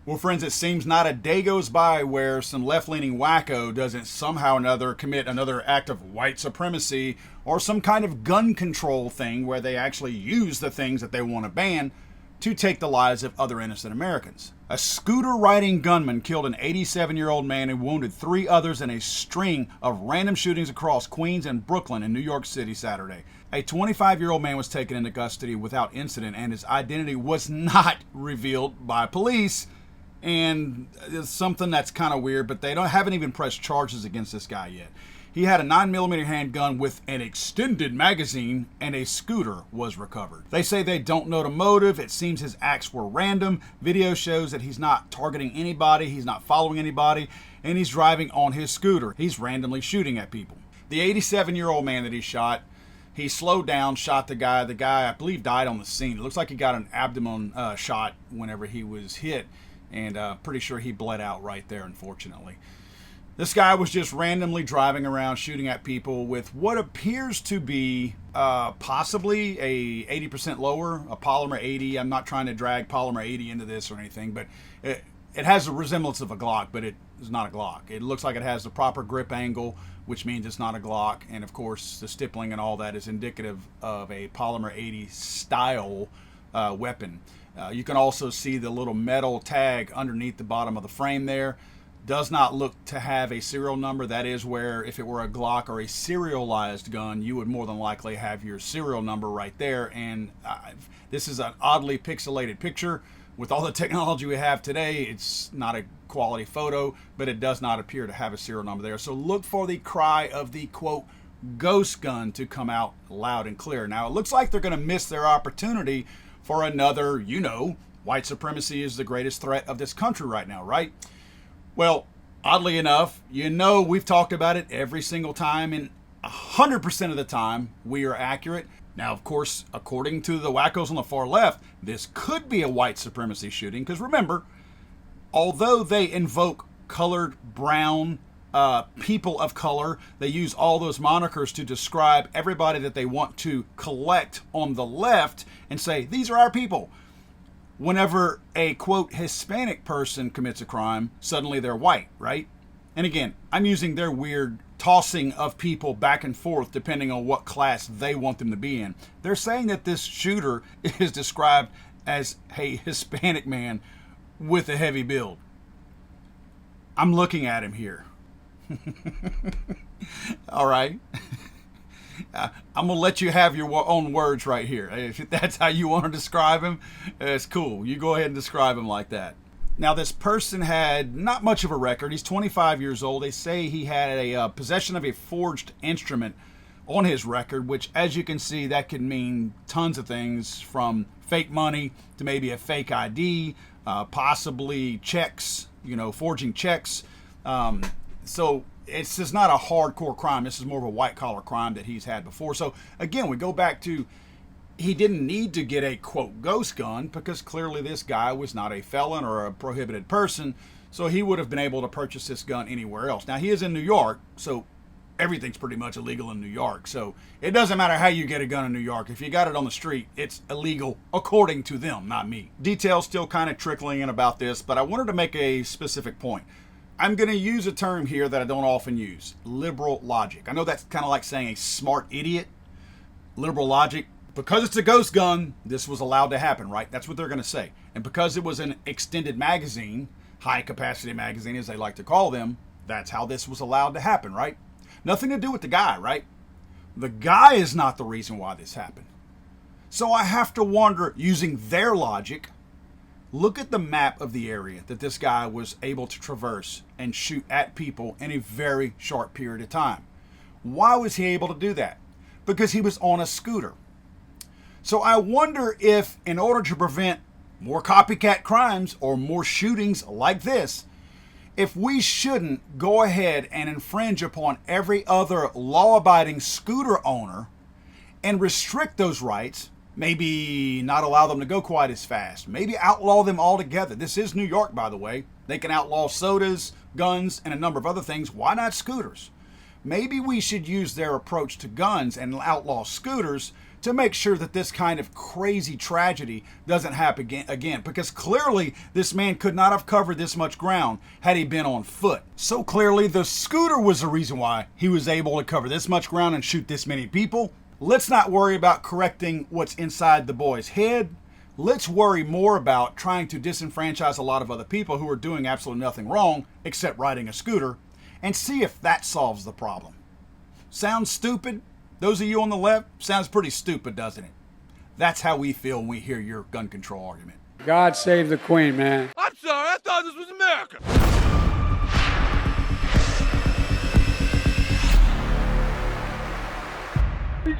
Well, friends, it seems not a day goes by where some left-leaning wacko doesn't somehow or another commit another act of white supremacy or some kind of gun control thing where they actually use the things that they want to ban to take the lives of other innocent Americans. A scooter-riding gunman killed an 87-year-old man and wounded 3 others in a string of random shootings across Queens and Brooklyn in New York City Saturday. A 25-year-old man was taken into custody without incident, and his identity was not revealed by police. And it's something that's kind of weird, but they haven't even pressed charges against this guy yet. He had a 9mm handgun with an extended magazine, and a scooter was recovered. They say they don't know the motive. It seems his acts were random. Video shows that he's not targeting anybody, he's not following anybody, and he's driving on his scooter. He's randomly shooting at people. The 87-year-old man that he shot, he slowed down, shot the guy. The guy, I believe, died on the scene. It looks like he got an abdomen shot whenever he was hit, and pretty sure he bled out right there, unfortunately. This guy was just randomly driving around shooting at people with what appears to be possibly a 80% lower, a Polymer 80. I'm not trying to drag Polymer 80 into this or anything, but it has a resemblance of a Glock, but it is not a Glock. It looks like it has the proper grip angle, which means it's not a Glock. And of course, the stippling and all that is indicative of a Polymer 80 style weapon. You can also see the little metal tag underneath the bottom of the frame there. Does not look to have a serial number. That is where, if it were a Glock or a serialized gun, you would more than likely have your serial number right there. And this is an oddly pixelated picture. With all the technology we have today, it's not a quality photo, but it does not appear to have a serial number there. So look for the cry of the, quote, ghost gun to come out loud and clear. Now, it looks like they're going to miss their opportunity for another, white supremacy is the greatest threat of this country right now, right? Well, oddly enough, we've talked about it every single time, and 100% of the time we are accurate. Now, of course, according to the wackos on the far left, this could be a white supremacy shooting, because remember, although they invoke colored, brown, people of color, they use all those monikers to describe everybody that they want to collect on the left and say, these are our people. Whenever a, quote, Hispanic person commits a crime, suddenly they're white, right? And again, I'm using their weird tossing of people back and forth depending on what class they want them to be in. They're saying that this shooter is described as a Hispanic man with a heavy build. I'm looking at him here. All right. I'm going to let you have your own words right here. If that's how you want to describe him, it's cool. You go ahead and describe him like that. Now, this person had not much of a record. He's 25 years old. They say he had a possession of a forged instrument on his record, which, as you can see, that could mean tons of things, from fake money to maybe a fake ID, possibly checks, forging checks. So it's just not a hardcore crime. This is more of a white-collar crime that he's had before. So, again, we go back to, he didn't need to get a, quote, ghost gun, because clearly this guy was not a felon or a prohibited person, so he would have been able to purchase this gun anywhere else. Now, he is in New York, so everything's pretty much illegal in New York. So it doesn't matter how you get a gun in New York. If you got it on the street, it's illegal according to them, not me. Details still kind of trickling in about this, but I wanted to make a specific point. I'm going to use a term here that I don't often use, liberal logic. I know that's kind of like saying a smart idiot. Liberal logic, because it's a ghost gun, this was allowed to happen, right? That's what they're going to say. And because it was an extended magazine, high capacity magazine as they like to call them, that's how this was allowed to happen, right? Nothing to do with the guy, right? The guy is not the reason why this happened. So I have to wonder, using their logic, look at the map of the area that this guy was able to traverse and shoot at people in a very short period of time. Why was he able to do that? Because he was on a scooter. So I wonder if, in order to prevent more copycat crimes or more shootings like this, if we shouldn't go ahead and infringe upon every other law-abiding scooter owner and restrict those rights. Maybe not allow them to go quite as fast. Maybe outlaw them altogether. This is New York, by the way. They can outlaw sodas, guns, and a number of other things. Why not scooters? Maybe we should use their approach to guns and outlaw scooters to make sure that this kind of crazy tragedy doesn't happen again, because clearly this man could not have covered this much ground had he been on foot. So clearly the scooter was the reason why he was able to cover this much ground and shoot this many people. Let's not worry about correcting what's inside the boy's head. Let's worry more about trying to disenfranchise a lot of other people who are doing absolutely nothing wrong except riding a scooter, and see if that solves the problem. Sounds stupid? Those of you on the left, sounds pretty stupid, doesn't it? That's how we feel when we hear your gun control argument. God save the Queen, man. I'm sorry, I thought this was America. He's